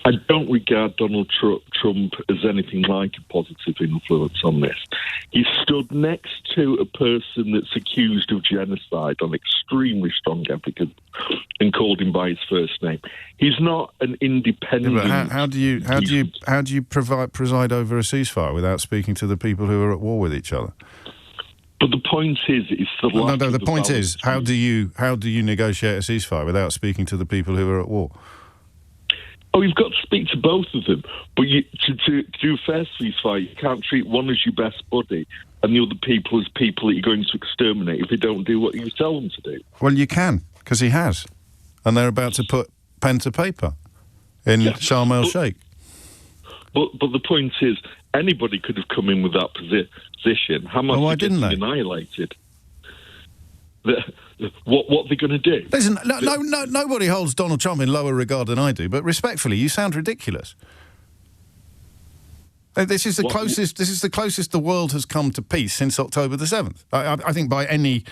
I don't regard Donald Trump as anything like a positive influence on this. He stood next to a person that's accused of genocide on extremely strong evidence and called him by his first name. He's not an independent. Yeah, but how do you preside over a ceasefire without speaking to the people who are at war with each other? But the point is, it's the lack no. of The point is, how do you negotiate a ceasefire without speaking to the people who are at war? Oh, you've got to speak to both of them. But to do a fair ceasefire, you can't treat one as your best buddy and the other people as people that you're going to exterminate if they don't do what you tell them to do. Well, you can, because he has. And they're about to put pen to paper in Sharm el-Sheikh. But the point is, anybody could have come in with that position. Hamas why didn't they? Annihilated. What are they going to do? Listen, nobody holds Donald Trump in lower regard than I do, but respectfully, you sound ridiculous. This is the closest. This is the closest the world has come to peace since October the 7th. I think by any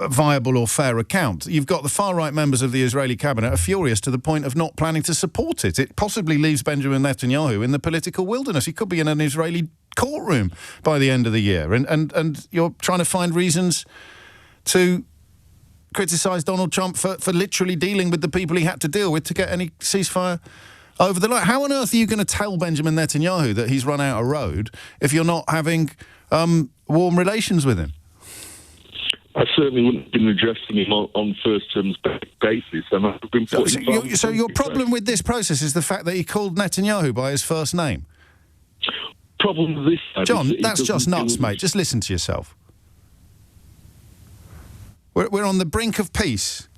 viable or fair account. You've got the far-right members of the Israeli cabinet are furious to the point of not planning to support it. It possibly leaves Benjamin Netanyahu in the political wilderness. He could be in an Israeli courtroom by the end of the year. And you're trying to find reasons to criticise Donald Trump for literally dealing with the people he had to deal with to get any ceasefire over the line. How on earth are you going to tell Benjamin Netanyahu that he's run out of road if you're not having warm relations with him? I certainly wouldn't have been addressing him on first terms basis. And I've been so your problem with this process is the fact that he called Netanyahu by his first name? Problem with this... John, that's just nuts, mate. Just listen to yourself. We're on the brink of peace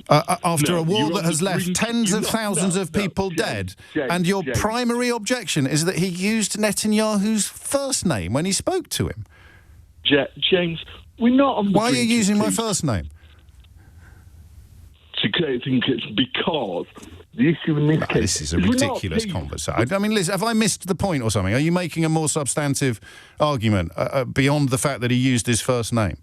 after a war that has left tens of thousands of people dead, and your primary objection is that he used Netanyahu's first name when he spoke to him. James, we're not on the Why are you using my first name? I think it's because the issue in this case... This is a ridiculous conversation. I mean, Liz, have I missed the point or something? Are you making a more substantive argument beyond the fact that he used his first name?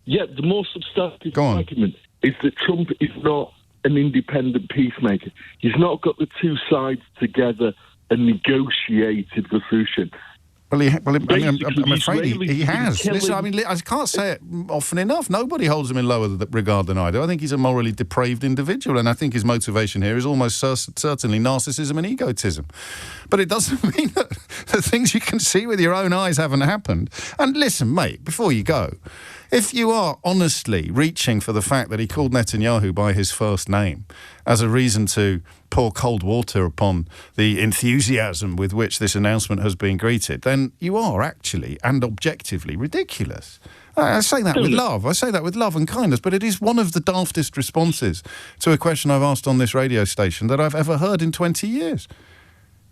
Yeah, the more substantive argument is that Trump is not an independent peacemaker. He's not got the two sides together and negotiated the solution. Well, I'm afraid he has. Listen, I mean, I can't say it often enough. Nobody holds him in lower regard than I do. I think he's a morally depraved individual, and I think his motivation here is almost certainly narcissism and egotism. But it doesn't mean that the things you can see with your own eyes haven't happened. And listen, mate, before you go, if you are honestly reaching for the fact that he called Netanyahu by his first name as a reason to pour cold water upon the enthusiasm with which this announcement has been greeted, then you are actually and objectively ridiculous. I say that with love. I say that with love and kindness, but it is one of the daftest responses to a question I've asked on this radio station that I've ever heard in 20 years.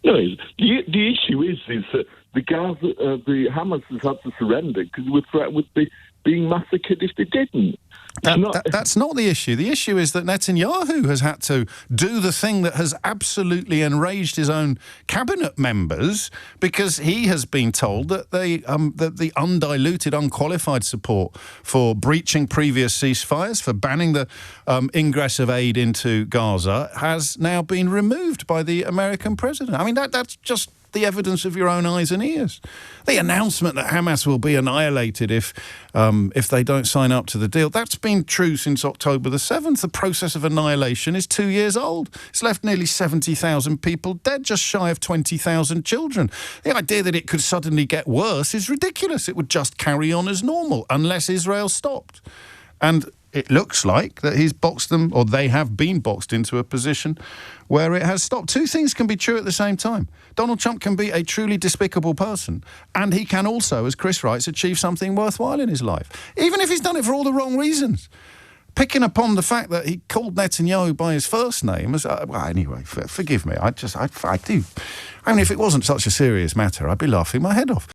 No, the issue is that the Hamas has had to surrender because they were threatened with being massacred if they didn't. That's not the issue. The issue is that Netanyahu has had to do the thing that has absolutely enraged his own cabinet members, because he has been told that that the undiluted, unqualified support for breaching previous ceasefires, for banning the ingress of aid into Gaza, has now been removed by the American president. I mean, that's just the evidence of your own eyes and ears. The announcement that Hamas will be annihilated if they don't sign up to the deal, that's been true since October the 7th. The process of annihilation is 2 years old. It's left nearly 70,000 people dead, just shy of 20,000 children. The idea that it could suddenly get worse is ridiculous. It would just carry on as normal unless Israel stopped. And it looks like that he's boxed them, or they have been boxed into a position where it has stopped. Two things can be true at the same time. Donald Trump can be a truly despicable person, and he can also, as Chris writes, achieve something worthwhile in his life, even if he's done it for all the wrong reasons. Picking upon the fact that he called Netanyahu by his first name, anyway, forgive me, I do. I mean, if it wasn't such a serious matter, I'd be laughing my head off.